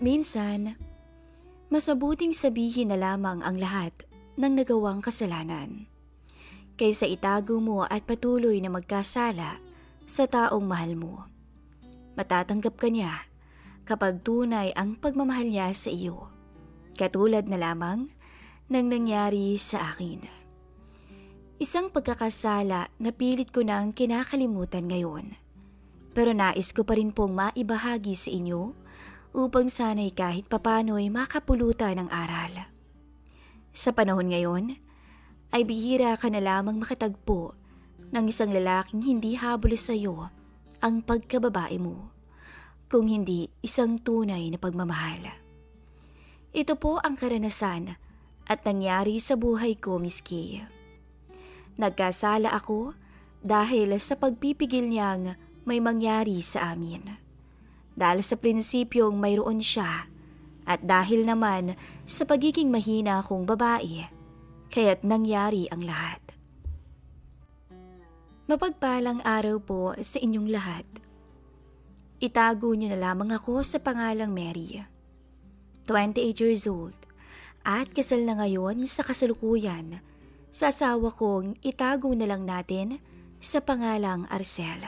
Minsan, mas mabuting sabihin na lamang ang lahat ng nagawang kasalanan kaysa itago mo at patuloy na magkasala sa taong mahal mo. Matatanggap ka niya kapag tunay ang pagmamahal niya sa iyo, katulad na lamang ng nangyari sa akin. Isang pagkakasala na pilit ko nang kinakalimutan ngayon, pero nais ko pa rin pong maibahagi sa inyo upang sana'y kahit papano'y makapulutan ng aral. Sa panahon ngayon, ay bihira ka na lamang makatagpo ng isang lalaking hindi habol sa iyo ang pagkababae mo, kung hindi isang tunay na pagmamahal. Ito po ang karanasan at nangyari sa buhay ko, Miss Kay. Nagkasala ako dahil sa pagpipigil niyang may mangyari sa amin. Dahil sa prinsipyong mayroon siya at dahil naman sa pagiging mahina kong babae, kaya't nangyari ang lahat. Mapagpalang araw po sa inyong lahat. Itago niyo na lamang ako sa pangalang Mary. 28 years old at kasal na ngayon sa kasalukuyan sa asawa kong itago na lang natin sa pangalang Arcel.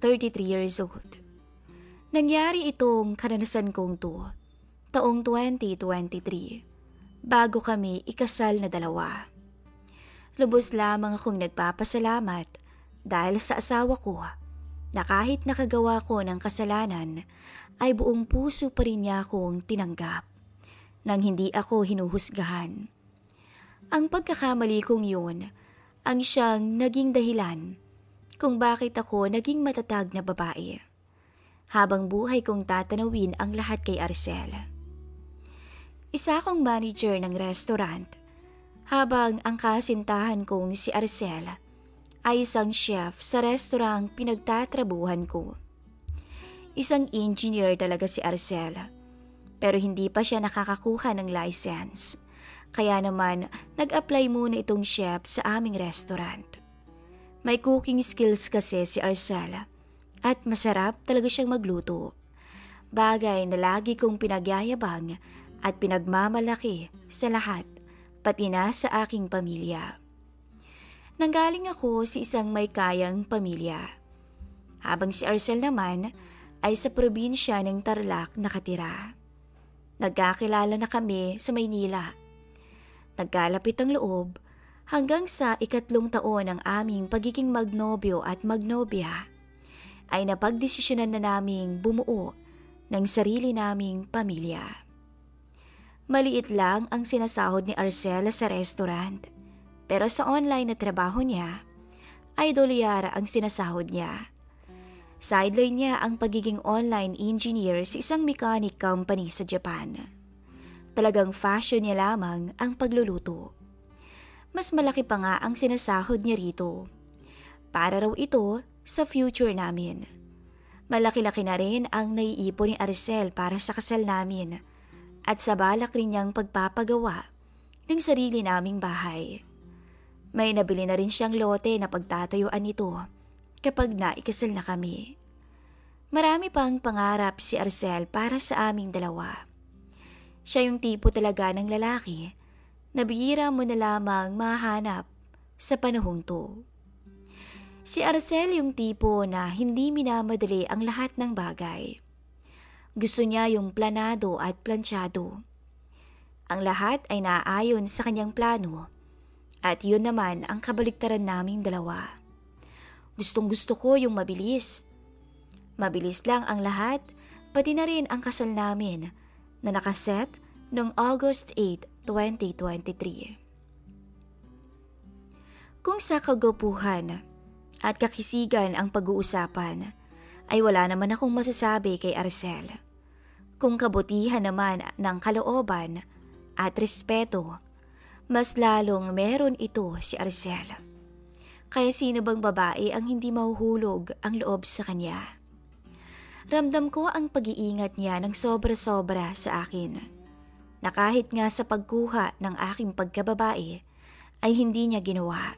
33 years old. Nangyari itong karanasan kong to taong 2023 bago kami ikasal na dalawa. Lubos lamang akong nagpapasalamat dahil sa asawa ko na kahit nakagawa ko ng kasalanan ay buong puso pa rin niya akong tinanggap nang hindi ako hinuhusgahan. Ang pagkakamali kong yun ang siyang naging dahilan kung bakit ako naging matatag na babae habang buhay kong tatanawin ang lahat kay Arcel. Isa akong manager ng restaurant habang ang kasintahan kong si Arcel ay isang chef sa restaurant pinagtatrabuhan ko. Isang engineer talaga si Arcel pero hindi pa siya nakakakuha ng license. Kaya naman nag-apply muna itong chef sa aming restaurant. May cooking skills kasi si Arcel at masarap talaga siyang magluto. Bagay na lagi kong pinagyayabang at pinagmamalaki sa lahat, pati na sa aking pamilya. Nanggaling ako sa isang may kayang pamilya, habang si Arcel naman ay sa probinsya ng Tarlac nakatira. Nagkakilala na kami sa Maynila. Nagkalapit ang loob hanggang sa 3 taon ng aming pagiging magnobyo at magnobya ay napagdesisyonan na naming bumuo ng sarili naming pamilya. Maliit lang ang sinasahod ni Arcel sa restaurant, pero sa online na trabaho niya ay dolyar ang sinasahod niya. Sideline niya ang pagiging online engineer sa isang mechanic company sa Japan. Talagang fashion niya lamang ang pagluluto. Mas malaki pa nga ang sinasahod niya rito. Para raw ito sa future namin. Malaki-laki na rin ang naiipon ni Arcel para sa kasal namin at sa balak rin niyang pagpapagawa ng sarili naming bahay. May nabili na rin siyang lote na pagtatayuan nito kapag naikasal na kami. Marami pang pangarap si Arcel para sa aming dalawa. Siya yung tipo talaga ng lalaki na bihira mo na lamang mahanap sa panahong to. Si Arcel yung tipo na hindi minamadali ang lahat ng bagay. Gusto niya yung planado at plansyado. Ang lahat ay naaayon sa kanyang plano at yun naman ang kabaliktaran naming dalawa. Gustong-gusto ko yung mabilis. Mabilis lang ang lahat, pati na rin ang kasal namin na nakaset noong August 8, 2023. Kung sa kagupuhan at kakisigan ang pag-uusapan, ay wala naman akong masasabi kay Arcel. Kung kabutihan naman ng kalooban at respeto, mas lalong meron ito si Arcel. Kaya sino bang babae ang hindi mahuhulog ang loob sa kanya? Ramdam ko ang pag-iingat niya ng sobra-sobra sa akin, na kahit nga sa pagkuha ng aking pagkababae ay hindi niya ginawa.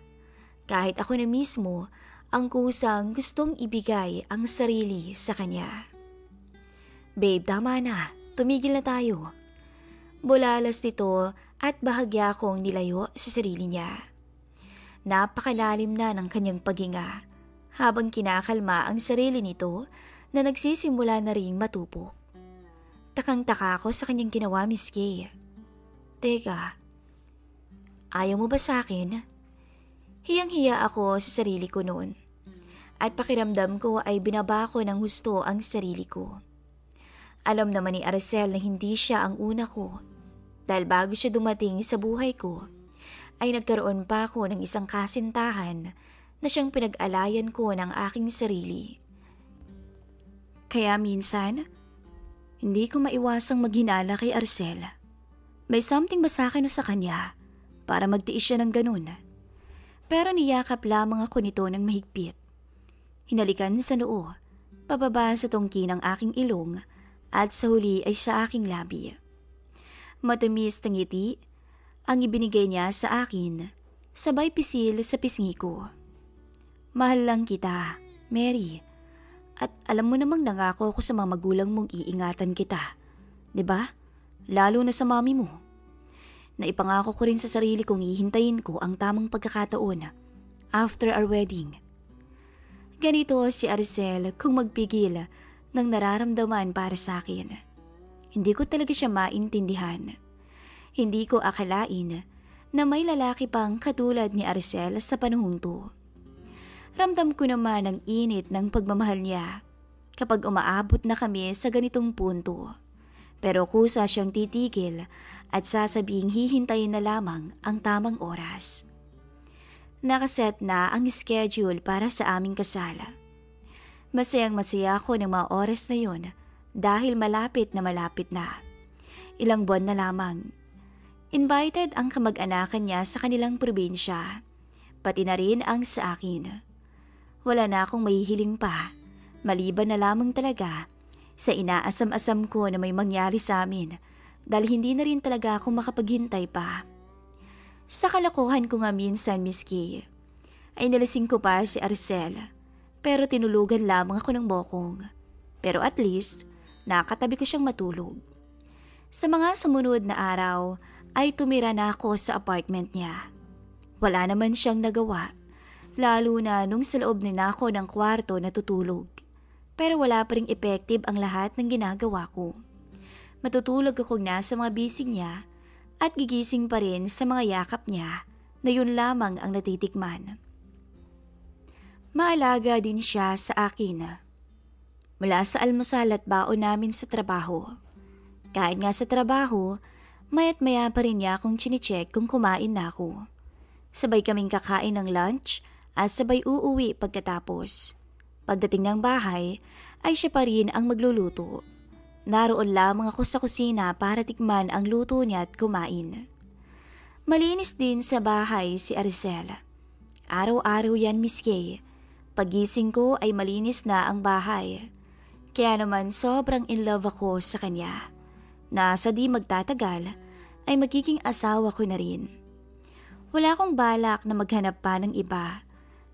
Kahit ako na mismo ang kusang gustong ibigay ang sarili sa kanya. Babe, tama na. Tumigil na tayo. Bulalas nito at bahagya kong nilayo sa sarili niya. Napakalalim na ng kanyang paghinga habang kinakalma ang sarili nito na nagsisimula na ring matupok. Takang-taka ako sa kanyang ginawa, Miss Kay. Teka, ayaw mo ba sa akin? Hiyang-hiya ako sa sarili ko noon. At pakiramdam ko ay binaba ko ng husto ang sarili ko. Alam naman ni Aracel na hindi siya ang una ko. Dahil bago siya dumating sa buhay ko, ay nagkaroon pa ako ng isang kasintahan na siyang pinag-alayan ko ng aking sarili. Kaya minsan, hindi ko maiwasang maghinala kay Aracel. May something ba sa akin o sa kanya para magtiis siya ng ganun? Pero niyakap lamang ako nito ng mahigpit. Hinalikan sa noo, pababa sa tungki ng aking ilong at sa huli ay sa aking labi. Matamis na ngiti ang ibinigay niya sa akin, sabay pisil sa pisngi ko. Mahal lang kita, Mary. At alam mo namang nangako ako sa mga magulang mong iingatan kita. 'Di ba? Lalo na sa mami mo. Naipangako ko rin sa sarili kong hihintayin ko ang tamang pagkakataon after our wedding. Ganito si Aracel kung magpigil ng nararamdaman para sa akin. Hindi ko talaga siya maintindihan. Hindi ko akalain na may lalaki pang katulad ni Aracel sa panahong to. Ramdam ko naman ang init ng pagmamahal niya kapag umaabot na kami sa ganitong punto. Pero kusa siyang titigil at sasabing hihintayin na lamang ang tamang oras. Nakaset na ang schedule para sa aming kasal. Masayang-masaya ako ng mga oras na yon dahil malapit na. Ilang buwan na lamang. Invited ang kamag-anakan niya sa kanilang probinsya, pati na rin ang sa akin. Wala na akong mahihiling pa, maliban na lamang talaga sa inaasam-asam ko na may mangyari sa amin dahil hindi na rin talaga ako makapaghintay pa. Sa kalokohan ko nga minsan, Miss Kay, ay nalasing ko pa si Aracel, pero tinulugan lamang ako ng bokong. Pero at least, nakatabi ko siyang matulog. Sa mga sumunod na araw, ay tumira na ako sa apartment niya. Wala naman siyang nagawa, lalo na nung sa loob na ako ng kwarto natutulog. Pero wala pa ring effective ang lahat ng ginagawa ko. Matutulog akong nasa mga bisig niya at gigising pa rin sa mga yakap niya na yun lamang ang natitikman. Maalaga din siya sa akin. Mula sa almusal at baon namin sa trabaho. Kahit nga sa trabaho, maya't maya pa rin niya akong chine-check kung kumain na ako. Sabay kaming kakain ng lunch at sabay uuwi pagkatapos. Pagdating ng bahay, ay siya pa rin ang magluluto. Naroon lamang ako sa kusina para tikman ang luto niya at kumain. Malinis din sa bahay si Aracel. Araw-araw yan, Miss Kay. Pagising ko ay malinis na ang bahay. Kaya naman sobrang in love ako sa kanya. Na sa di magtatagal ay magiging asawa ko na rin. Wala akong balak na maghanap pa ng iba.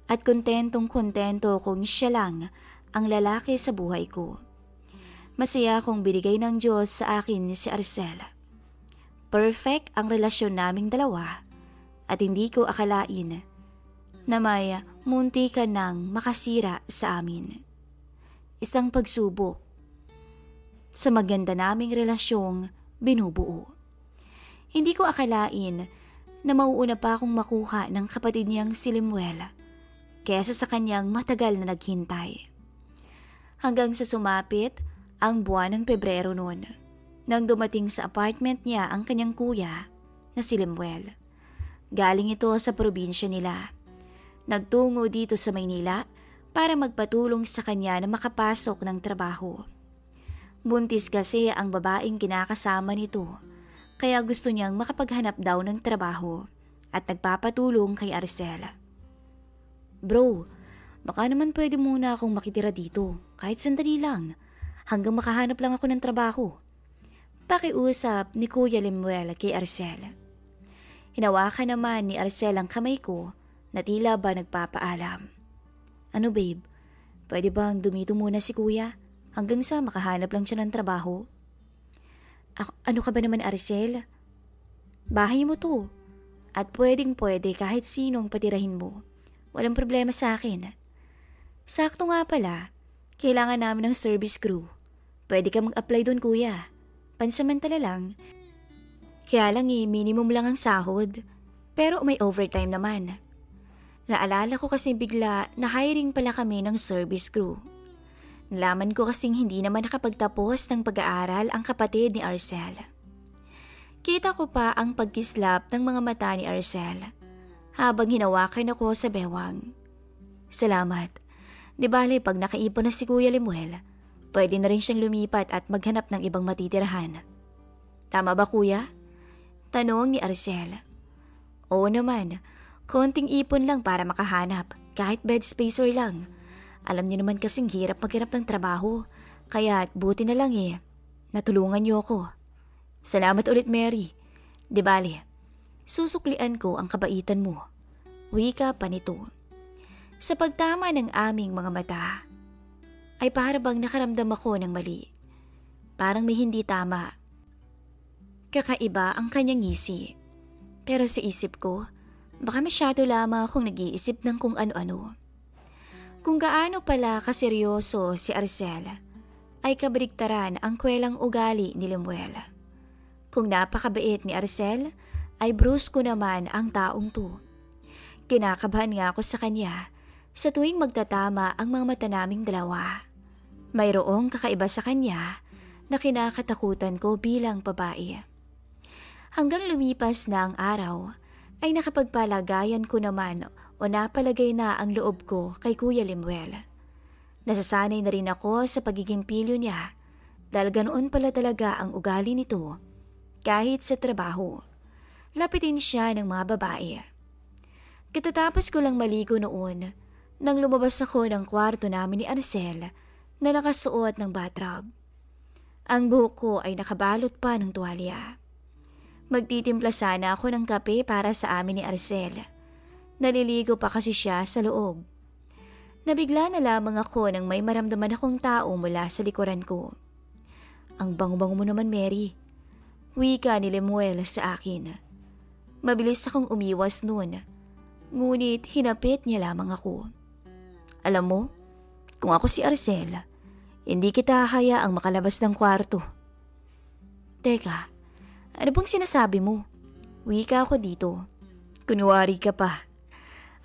At kontentong-kontento kung siya lang ang lalaki sa buhay ko. Masaya akong binigay ng Diyos sa akin si Aracel. Perfect ang relasyon naming dalawa at hindi ko akalain na may munti ka nang makasira sa amin. Isang pagsubok sa maganda naming relasyong binubuo. Hindi ko akalain na mauuna pa akong makuha ng kapatid niyang si Limuel kaysa sa kanyang matagal na naghintay. Hanggang sa sumapit ang buwan ng Pebrero noon, nang dumating sa apartment niya ang kanyang kuya na si Limuel. Galing ito sa probinsya nila. Nagtungo dito sa Maynila para magpatulong sa kanya na makapasok ng trabaho. Buntis kasi ang babaeng kinakasama nito, kaya gusto niyang makapaghanap daw ng trabaho at nagpapatulong kay Aracel. Bro, baka naman pwede muna akong makitira dito, kahit sandali lang. Hanggang makahanap lang ako ng trabaho. Pakiusap ni Kuya Limuel kay Aracel. Hinawakan naman ni Aracel ang kamay ko na tila ba nagpapaalam. Ano babe, pwede bang dumito muna si Kuya hanggang sa makahanap lang siya ng trabaho. Ano ka ba naman, Arcel? Bahay mo to. At pwedeng-pwede kahit sinong patirahin mo. Walang problema sa akin. Sakto nga pala, kailangan namin ng service crew. Pwede ka mag-apply doon, kuya. Pansamantala lang. Kaya lang minimum lang ang sahod. Pero may overtime naman. Naalala ko kasi bigla na hiring pala kami ng service crew. Nalaman ko kasing hindi naman nakapagtapos ng pag-aaral ang kapatid ni Arcel. Kita ko pa ang pagkislap ng mga mata ni Arcel habang hinawakan ako sa bewang. Salamat. Di bale pag nakaipon na si Kuya Limuel, pwede na rin siyang lumipat at maghanap ng ibang matitirahan. Tama ba, kuya? Tanong ni Arcel. Oo naman, konting ipon lang para makahanap, kahit bed spacer lang. Alam niyo naman kasing hirap maghanap ng trabaho, kaya buti na lang natulungan niyo ako. Salamat ulit, Mary. Di bale, susuklian ko ang kabaitan mo. Wika pa nito. Sa pagtama ng aming mga mata, ay para bang nakaramdam ako ng mali. Parang may hindi tama. Kakaiba ang kanyang ngisi. Pero sa isip ko, baka masyado lamang akong nag-iisip ng kung ano-ano. Kung gaano pala kaseryoso si Arcel, ay kabaligtaran ang kwelang ugali ni Limuel. Kung napakabait ni Arcel, ay brusko naman ang taong to. Kinakabahan nga ako sa kanya sa tuwing magtatama ang mga mata naming dalawa. Mayroong kakaiba sa kanya na kinakatakutan ko bilang babae. Hanggang lumipas na ang araw, ay nakapagpalagayan ko naman o napalagay na ang loob ko kay Kuya Limuel. Nasasanay na rin ako sa pagiging pilyo niya dahil ganoon pala talaga ang ugali nito kahit sa trabaho. Lapitin siya ng mga babae. Katatapos ko lang maligo noon nang lumabas ako ng kwarto namin ni Arcel na nakasuot ng bathrobe. Ang buhok ko ay nakabalot pa ng tuwalya. Magtitimpla sana ako ng kape para sa amin ni Arcel. Naliligo pa kasi siya sa loob. Nabigla na lamang ako nang may maramdaman akong tao mula sa likuran ko. Ang bango-bango mo naman, Mary. Wika ni Limuel sa akin. Mabilis akong umiwas noon. Ngunit hinapit niya lamang ako. Alam mo, kung ako si Arcel, hindi kita hayaang makalabas ng kwarto. Teka, ano bang sinasabi mo? Wika ako dito. Kunwari ka pa.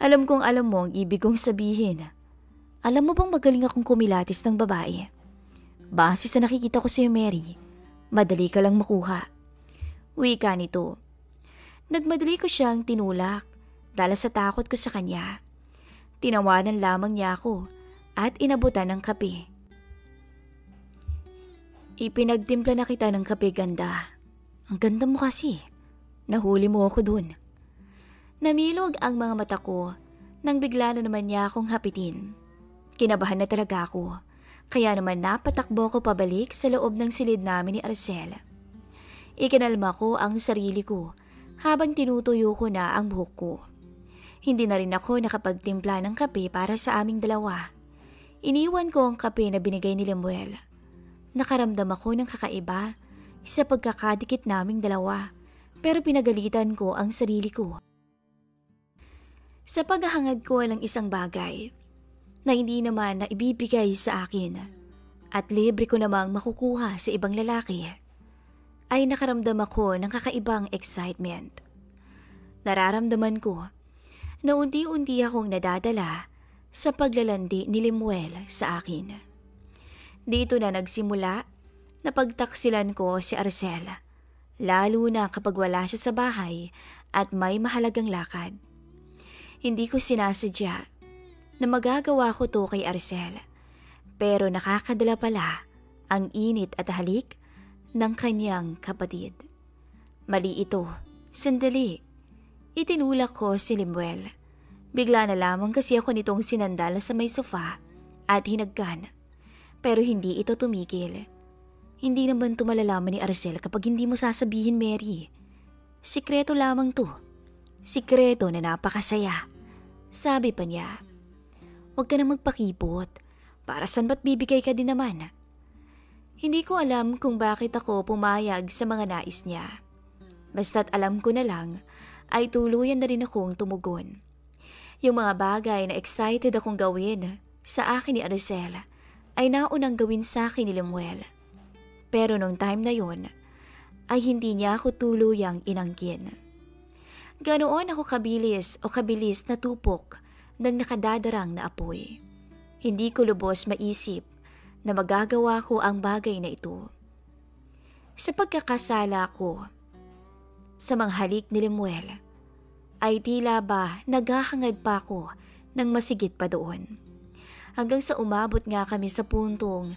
Alam kong alam mo ang ibig kong sabihin. Alam mo bang magaling akong kumilatis ng babae? Base sa nakikita ko sa'yo, Mary, madali ka lang makuha. Wika nito. Nagmadali ko siyang tinulak dahil sa takot ko sa kanya. Tinawanan lamang niya ako at inabutan ng kape. Ipinagtimpla na kita ng kape, ganda. Ang ganda mo kasi. Nahuli mo ako dun. Namilog ang mga mata ko nang bigla na naman niya akong hapitin. Kinabahan na talaga ako, kaya naman napatakbo ko pabalik sa loob ng silid namin ni Arcel. Ikinalma ko ang sarili ko habang tinutuyo ko na ang buhok ko. Hindi na rin ako nakapagtimpla ng kape para sa aming dalawa. Iniwan ko ang kape na binigay ni Limuel. Nakaramdam ako ng kakaiba sa pagkakadikit naming dalawa, pero pinagalitan ko ang sarili ko. Sa paghahangad ko ng isang bagay na hindi naman na ibibigay sa akin at libre ko namang makukuha sa ibang lalaki, ay nakaramdam ako ng kakaibang excitement. Nararamdaman ko na unti-unti akong nadadala sa paglalandi ni Limuel sa akin. Dito na nagsimula na pagtaksilan ko si Arcel, lalo na kapag wala siya sa bahay at may mahalagang lakad. Hindi ko sinasadya na magagawa ko to kay Arcel, pero nakakadala pala ang init at halik ng kanyang kapatid. Mali ito. Sandali. Itinulak ko si Limuel. Bigla na lamang kasi ako nitong sinandal sa may sofa at hinagkan. Pero hindi ito tumigil. Hindi naman ito malalaman ni Arcel kapag hindi mo sasabihin, Mary. Sikreto lamang to. Sikreto na napakasaya. Sabi pa niya. Huwag ka na magpakipot. Para saan ba't bibigay ka din naman? Hindi ko alam kung bakit ako pumayag sa mga nais niya. Basta't alam ko na lang ay tuluyan na rin akong tumugon. Yung mga bagay na excited akong gawin sa akin ni Aracel ay naunang gawin sa akin ni Lemuel. Pero nung time na yon ay hindi niya ako tuluyang inangkin. Ganoon ako kabilis na tupok ng nakadadarang na apoy. Hindi ko lubos maisip na magagawa ko ang bagay na ito. Sa pagkakasala ko sa mga halik ni Lemuel, ay tila ba naghahangad pa ako ng masigit pa doon. Hanggang sa umabot nga kami sa puntong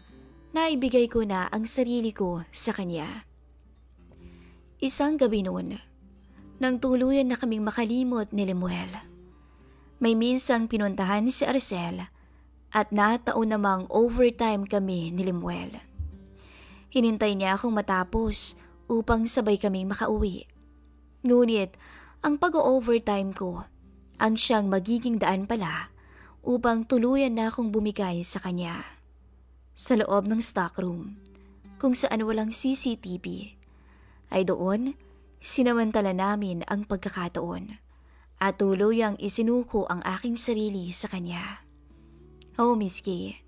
naibigay ko na ang sarili ko sa kanya. Isang gabi noon, nang tuluyan na kaming makalimot ni Lemuel, may minsang pinuntahan si Aracel at nataon namang overtime kami ni Lemuel. Hinintay niya akong matapos upang sabay kaming makauwi. Ngunit ang pag-overtime ko ang siyang magiging daan pala upang tuluyan na akong bumigay sa kanya. Sa loob ng stockroom, kung saan walang CCTV, ay doon sinamantala namin ang pagkakataon at tuluyang isinuko ang aking sarili sa kanya. Oh, Miss Kay,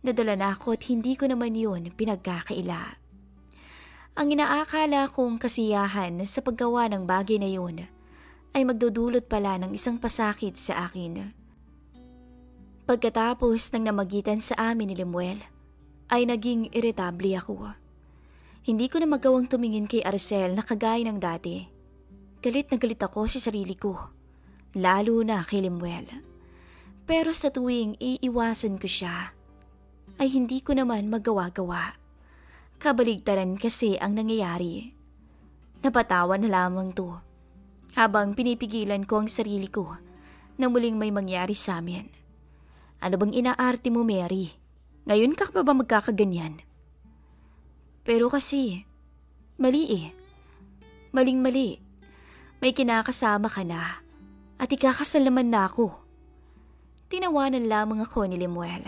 nadala na ako at hindi ko naman yun pinagkakaila. Ang inaakala kong kasiyahan sa paggawa ng bagay na yun ay magdudulot pala ng isang pasakit sa akin. Pagkatapos ng namagitan sa amin ni Lemuel, ay naging iritable ako. Hindi ko na magawang tumingin kay Aracel na kagaya ng dati. Galit na galit ako sa sarili ko, lalo na kay Lemuel. Pero sa tuwing iiwasan ko siya, ay hindi ko naman magawa-gawa. Kabaligtaran kasi ang nangyayari. Napatawa na lamang to, habang pinipigilan ko ang sarili ko na muling may mangyari sa amin. Ano bang inaarte mo, Mary? Ngayon ka pa ba magkakaganyan? Pero kasi, mali eh. Maling-mali. May kinakasama ka na at ikakasal naman na ako. Tinawanan lamang ako ni Lemuel.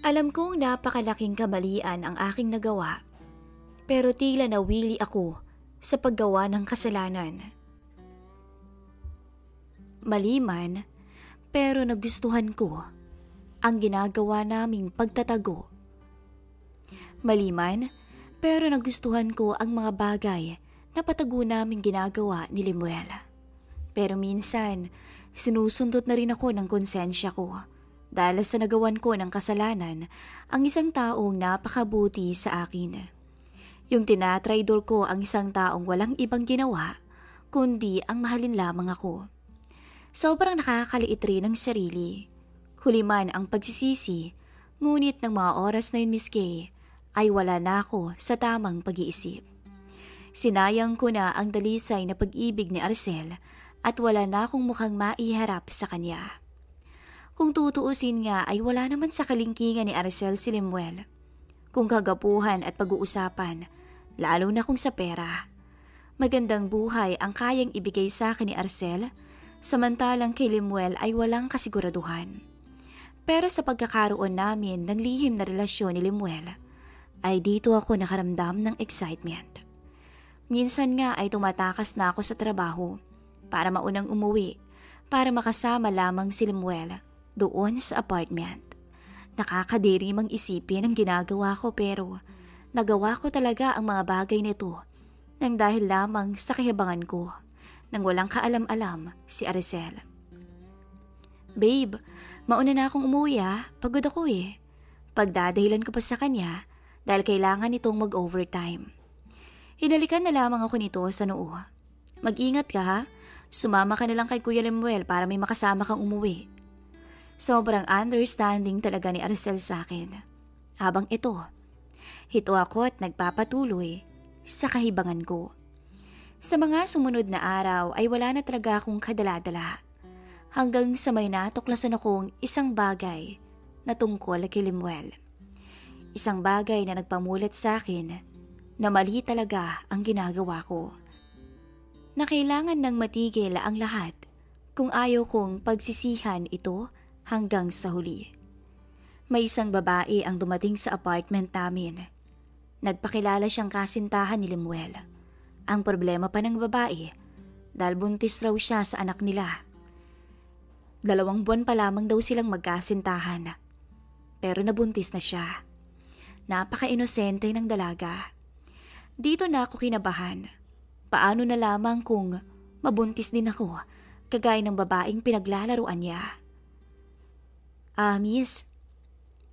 Alam kong napakalaking kamalian ang aking nagawa, pero tila nawili ako sa paggawa ng kasalanan. Mali man, pero nagustuhan ko ang ginagawa naming pagtatago. Mali man, pero nagustuhan ko ang mga bagay na patago naming ginagawa ni Lemuel. Pero minsan, sinusundot na rin ako ng konsensya ko dahil sa nagawan ko ng kasalanan ang isang taong napakabuti sa akin. Yung tinatraidor ko ang isang taong walang ibang ginawa kundi ang mahalin lamang ako. Sobrang nakakaliit rin ng sarili. Huli man ang pagsisisi, ngunit ng mga oras na yun, Miss Kay, ay wala na ako sa tamang pag-iisip. Sinayang ko na ang dalisay na pag-ibig ni Aracel at wala na akong mukhang maiharap sa kanya. Kung tutuusin nga ay wala naman sa kalingkingan ni Aracel si Lemuel. Kung kagapuhan at pag-uusapan, lalo na kung sa pera. Magandang buhay ang kayang ibigay sa akin ni Aracel, samantalang kay Lemuel ay walang kasiguraduhan. Pero sa pagkakaroon namin ng lihim na relasyon ni Lemuel, ay dito ako nakaramdam ng excitement. Minsan nga ay tumatakas na ako sa trabaho para maunang umuwi para makasama lamang si Lemuel doon sa apartment. Nakakadiri mang isipin ang ginagawa ko pero nagawa ko talaga ang mga bagay nito nang dahil lamang sa kayabangan ko nang walang kaalam-alam si Aracel. Babe, mauna na akong umuwi pagod ako eh. Pagdadahilan ko pa sa kanya dahil kailangan nitong mag-overtime. Hinalikan na lamang ako nito sa noo. Mag-ingat ka ha, sumama ka na lang kay Kuya Lemuel para may makasama kang umuwi. Sobrang understanding talaga ni Aracel sa akin. Habang ito ako at nagpapatuloy sa kahibangan ko. Sa mga sumunod na araw ay wala na talaga akong kadala-dala. Hanggang sa may natuklasan akong isang bagay na tungkol kay Lemuel. Isang bagay na nagpamulat sa akin na mali talaga ang ginagawa ko. Na kailangan nang matigil ang lahat kung ayaw kong pagsisihan ito hanggang sa huli. May isang babae ang dumating sa apartment namin. Nagpakilala siyang kasintahan ni Lemuel. Ang problema pa ng babae, dahil buntis raw siya sa anak nila. 2 buwan pa lamang daw silang magkasintahan. Pero nabuntis na siya. Napaka-inosente ng dalaga. Dito na ako kinabahan. Paano na lamang kung mabuntis din ako, kagaya ng babaeng pinaglalaruan niya. Miss,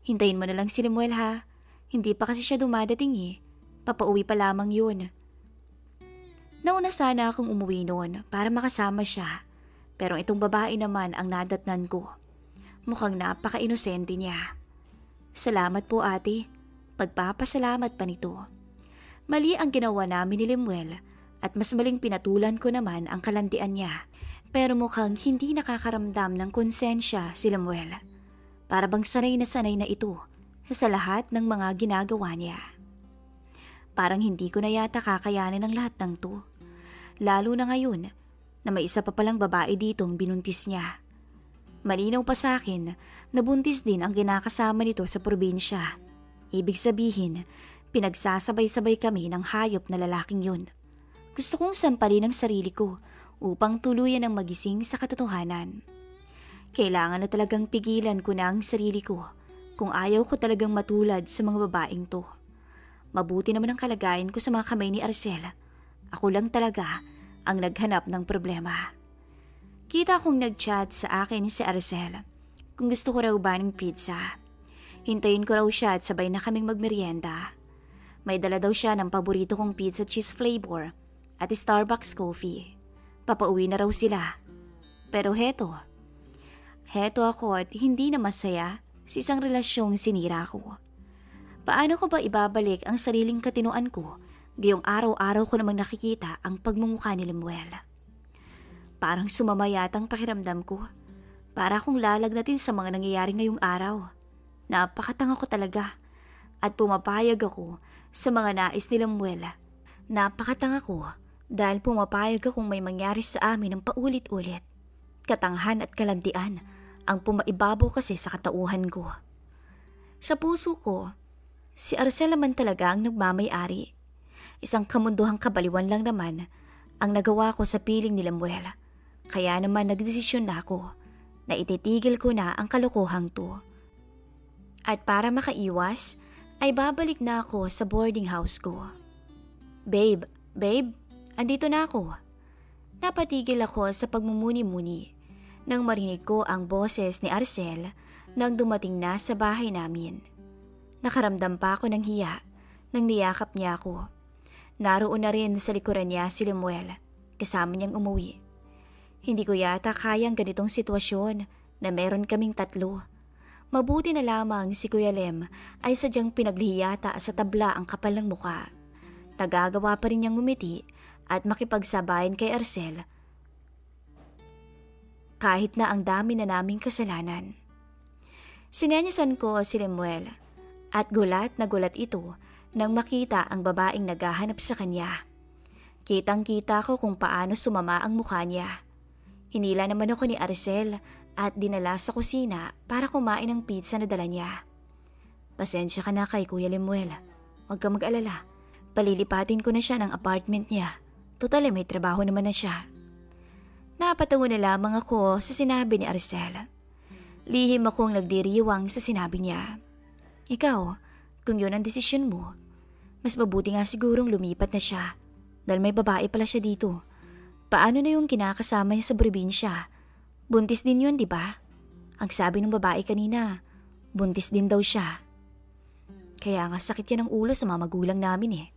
hintayin mo na lang si Lemuel ha. Hindi pa kasi siya dumadating eh. Papauwi pa lamang yun. Nauna sana akong umuwi noon para makasama siya. Pero itong babae naman ang nadatnan ko. Mukhang napaka-inosente niya. Salamat po ate. Pagpapasalamat pa nito. Mali ang ginawa namin ni Lemuel at mas maling pinatulan ko naman ang kalandian niya. Pero mukhang hindi nakakaramdam ng konsensya si Lemuel. Para bang sanay na ito sa lahat ng mga ginagawa niya. Parang hindi ko na yata kakayanin ang lahat ng to. Lalo na ngayon na may isa pa palang babae ditong binuntis niya. Malinaw pa sa akin na buntis din ang kinakasama nito sa probinsya. Ibig sabihin, pinagsasabay-sabay kami ng hayop na lalaking yun. Gusto kong sampalin ang sarili ko upang tuluyan ang magising sa katotohanan. Kailangan na talagang pigilan ko na ang sarili ko kung ayaw ko talagang matulad sa mga babaeng to. Mabuti naman ang kalagayan ko sa mga kamay ni Arcel. Ako lang talaga ang naghanap ng problema. Kita kong nag-chat sa akin si Arcel kung gusto ko raw ba ng pizza. Hintayin ko raw siya at sabay na kaming magmerienda. May dala daw siya ng paborito kong pizza cheese flavor at Starbucks coffee. Papauwi na raw sila. Pero heto ako at hindi na masaya sa isang relasyong sinira ko. Paano ko ba ibabalik ang sariling katinoan ko gayong araw-araw ko namang nakikita ang pagmumukha ni Lemuel? Parang sumama yatang pakiramdam ko. Para akong lalagnatin sa mga nangyayari ngayong araw. Napakatanga ko talaga at pumapayag ako sa mga nais ni Lemuel. Napakatanga ko dahil pumapayag akong may mangyari sa amin ng paulit-ulit. Katanghan at kalandian ang pumaibabaw kasi sa katauhan ko. Sa puso ko, si Arcel naman talaga ang nagmamay-ari. Isang kamunduhang kabaliwan lang naman ang nagawa ko sa piling ni Lemuel. Kaya naman nagdesisyon na ako na ititigil ko na ang kalokohang to. At para makaiwas, ay babalik na ako sa boarding house ko. Babe, andito na ako. Napatigil ako sa pagmumuni-muni nang marinig ko ang boses ni Arcel nang dumating na sa bahay namin. Nakaramdam pa ako ng hiya nang niyakap niya ako. Naroon na rin sa likuran niya si Lemuel, kasama niyang umuwi. Hindi ko yata kayang ganitong sitwasyon na meron kaming 3. Mabuti na lamang si Kuya Lem ay sadyang pinaglihiyata sa tabla ang kapal ng muka. Nagagawa pa rin niyang ngumiti at makipagsabayan kay Arcel kahit na ang dami na naming kasalanan. Sinenyasan ko si Lemuel at gulat na gulat ito nang makita ang babaeng naghahanap sa kanya. Kitang-kita ko kung paano sumama ang mukha niya. Hinila naman ako ni Arcel at dinala sa kusina para kumain ng pizza na dala niya. Pasensya ka na kay Kuya Lemuel. Huwag ka mag-alala. Palilipatin ko na siya ng apartment niya. Total may trabaho naman na siya. Napatawa na lamang ako sa sinabi ni Arcel. Lihim akong nagdiriwang sa sinabi niya. Ikaw, kung yun ang desisyon mo, mas mabuti nga sigurong lumipat na siya dahil may babae pala siya dito. Paano na yung kinakasama niya sa probinsya? Buntis din yun, di ba? Ang sabi ng babae kanina, buntis din daw siya. Kaya nga sakit yan ng ulo sa mga magulang namin eh.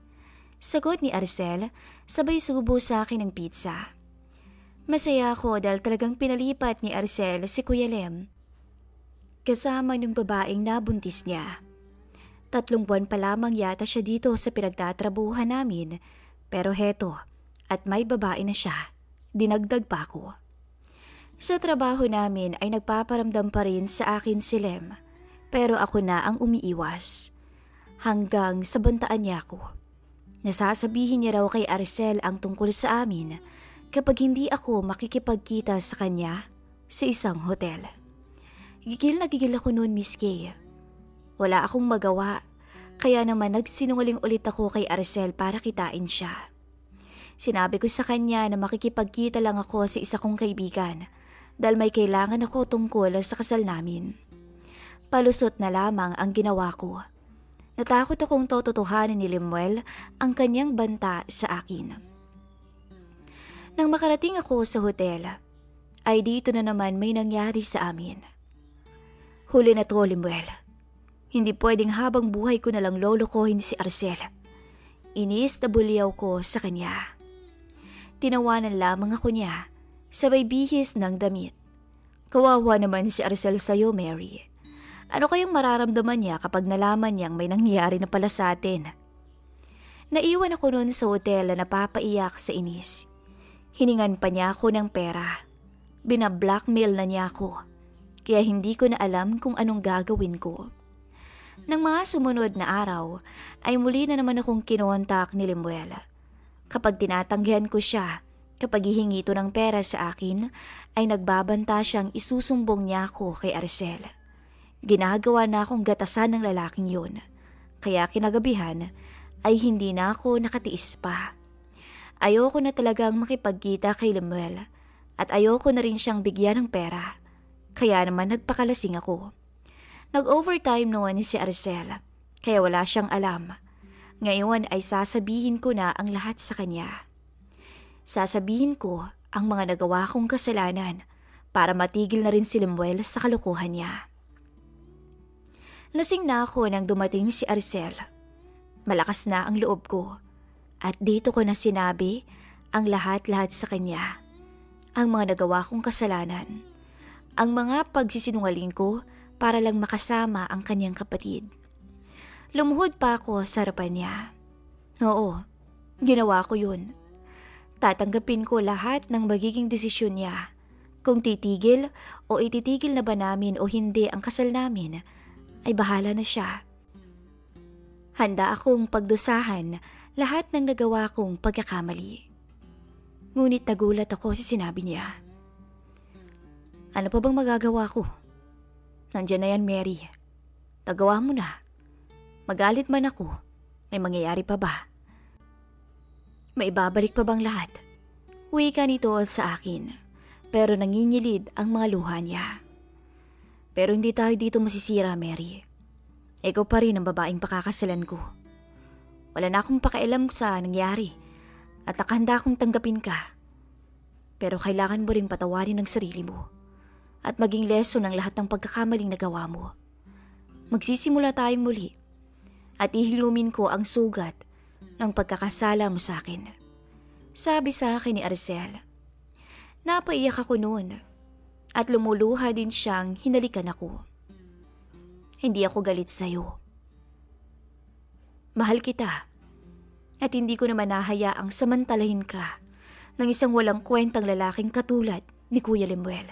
Sagot ni Arcel, sabay subo sa akin ng pizza. Masaya ako dahil talagang pinalipat ni Arcel si Kuya Lem kasama ng babaeng nabuntis niya. 3 buwan pa lamang yata siya dito sa pinagtatrabuhan namin, pero heto, at may babae na siya. Dinagdag pa ako. Sa trabaho namin ay nagpaparamdam pa rin sa akin si Lem, pero ako na ang umiiwas. Hanggang sa bantaan niya ako. Nasasabihin niya raw kay Arcel ang tungkol sa amin kapag hindi ako makikipagkita sa kanya sa isang hotel. Gigil na gigil ako noon, Miss Kay. Wala akong magawa, kaya naman nagsinungaling ulit ako kay Arcel para kitain siya. Sinabi ko sa kanya na makikipagkita lang ako sa isa kong kaibigan dahil may kailangan ako tungkol sa kasal namin. Palusot na lamang ang ginawa ko. Natakot akong tototohanin ni Lemuel ang kanyang banta sa akin. Nang makarating ako sa hotel, ay dito na naman may nangyari sa amin. Huli na to, Lemuel. Hindi pwedeng habang buhay ko na lang lolokohin si Arcel. Inis na bulyaw ko sa kanya. Tinawanan lamang ako niya, sabay bihis ng damit. Kawawa naman si Arcel sa'yo, Mary. Ano kayang mararamdaman niya kapag nalaman niyang may nangyari na pala sa atin? Naiwan ako noon sa hotel na napapaiyak sa inis. Hiningan pa niya ako ng pera. Binablockmail na niya ako. Kaya hindi ko na alam kung anong gagawin ko. Nang mga sumunod na araw, ay muli na naman akong kinontak ni Lemuel. Kapag tinatanggihan ko siya, kapag hihingi ito ng pera sa akin, ay nagbabanta siyang isusumbong niya ako kay Arcel. Ginagawa na akong gatasan ng lalaking yun. Kaya kinagabihan ay hindi na ako nakatiis pa. Ayoko na talagang makipagkita kay Lemuel at ayoko na rin siyang bigyan ng pera. Kaya naman nagpakalasing ako. Nag-overtime noon si Arcel, kaya wala siyang alam. Ngayon ay sasabihin ko na ang lahat sa kanya. Sasabihin ko ang mga nagawa kong kasalanan para matigil na rin si Lemuel sa kalokohan niya. Lasing na ako nang dumating si Arcel. Malakas na ang loob ko at dito ko na sinabi ang lahat-lahat sa kanya. Ang mga nagawa kong kasalanan, ang mga pagsisinungaling ko para lang makasama ang kanyang kapatid. Lumuhod pa ako sa harapan niya. Oo, ginawa ko yun. Tatanggapin ko lahat ng magiging desisyon niya. Kung titigil o ititigil na ba namin o hindi ang kasal namin, ay bahala na siya. Handa akong pagdusahan lahat ng nagawa kong pagkakamali. Ngunit nagulat ako sa sinabi niya. Ano pa bang magagawa ko? Nandiyan na yan, Mary. Tagawa mo na. Magalit man ako, may mangyayari pa ba? May ibabalik pa bang lahat? Wika nito sa akin, pero nanginginig ang mga luha niya. Pero hindi tayo dito masisira, Mary. Ikaw pa rin ang babaeng pakakasalan ko. Wala na akong pakialam sa nangyari at nakahanda akong tanggapin ka. Pero kailangan mo ring patawarin ang sarili mo at maging leso ng lahat ng pagkakamaling nagawa mo. Magsisimula tayong muli at ihilumin ko ang sugat ng pagkakasala mo sa akin. Sabi sa akin ni Arcel. Napaiyak ako noon at lumuluha din siyang hinalikan ako. Hindi ako galit sa'yo. Mahal kita at hindi ko naman nahayaang samantalahin ka ng isang walang kwentang lalaking katulad ni Kuya Lemuel.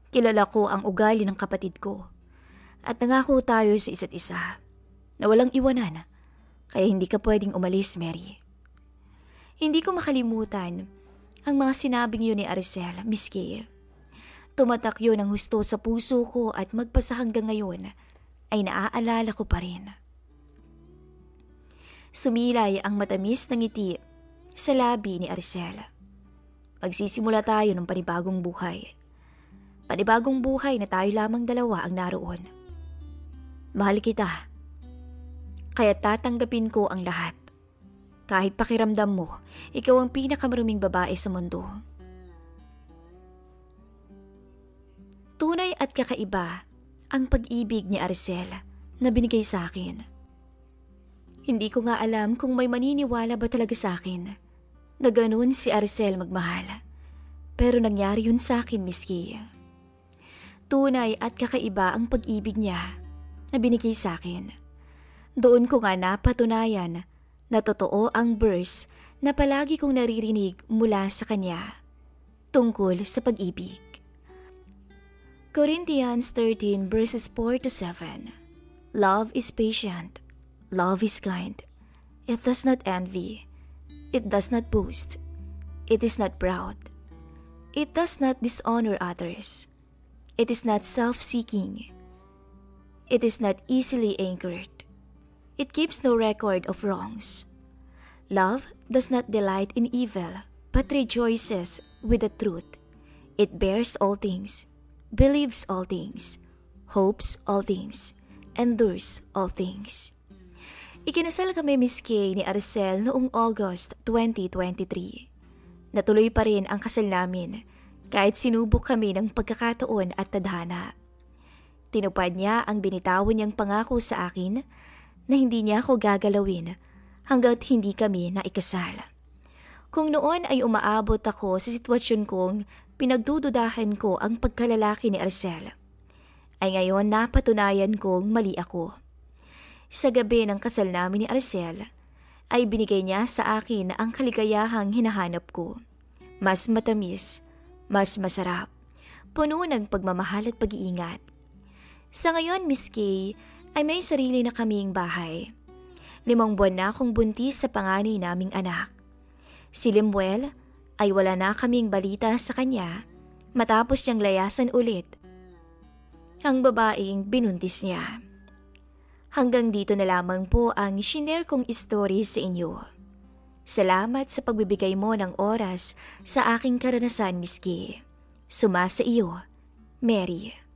Kilala ko ang ugali ng kapatid ko at nangako tayo sa isa't isa na walang iwanan, kaya hindi ka pwedeng umalis, Mary. Hindi ko makalimutan ang mga sinabing yun ni Arcel, Miss Kay. Tumatak yun ang husto sa puso ko at magpasa hanggang ngayon ay naaalala ko pa rin. Sumilay ang matamis na ngiti sa labi ni Arcel. Magsisimula tayo ng panibagong buhay. Panibagong buhay na tayo lamang dalawa ang naroon. Mahal kita. Kaya tatanggapin ko ang lahat. Kahit pakiramdam mo, ikaw ang pinakamaruming babae sa mundo. Tunay at kakaiba ang pag-ibig ni Arcel na binigay sa akin. Hindi ko nga alam kung may maniniwala ba talaga sa akin na ganun si Arcel magmahal. Pero nangyari yun sa akin, Miss Kay. Tunay at kakaiba ang pag-ibig niya na binigay sa akin. Doon ko nga napatunayan na totoo ang verse na palagi kong naririnig mula sa kanya tungkol sa pag-ibig. Corinthians 13 verses 4-7. Love is patient. Love is kind. It does not envy. It does not boast. It is not proud. It does not dishonor others. It is not self-seeking. It is not easily anchored. It keeps no record of wrongs. Love does not delight in evil, but rejoices with the truth. It bears all things, believes all things, hopes all things, endures all things. Ikinasal kami Miss Kay ni Arcel noong August 2023. Natuloy pa rin ang kasal namin kahit sinubok kami ng pagkakataon at tadhana. Tinupad niya ang binitawan niyang pangako sa akin na hindi niya ako gagalawin hanggat hindi kami naikasal. Kung noon ay umaabot ako sa sitwasyon kong pinagdududahan ko ang pagkalalaki ni Arcel, ay ngayon napatunayan kong mali ako. Sa gabi ng kasal namin ni Arcel, ay binigay niya sa akin ang kaligayahang hinahanap ko. Mas matamis, mas masarap, puno ng pagmamahal at pag-iingat. Sa ngayon, Miss Kay, ay may sarili na kaming bahay. 5 buwan na akong buntis sa panganay naming anak. Si Limuel ay wala na kaming balita sa kanya matapos niyang layasan ulit ang babaeng binuntis niya. Hanggang dito na lamang po ang shinare kong story sa inyo. Salamat sa pagbibigay mo ng oras sa aking karanasan, Miss Kay. Sumasa iyo, Mary.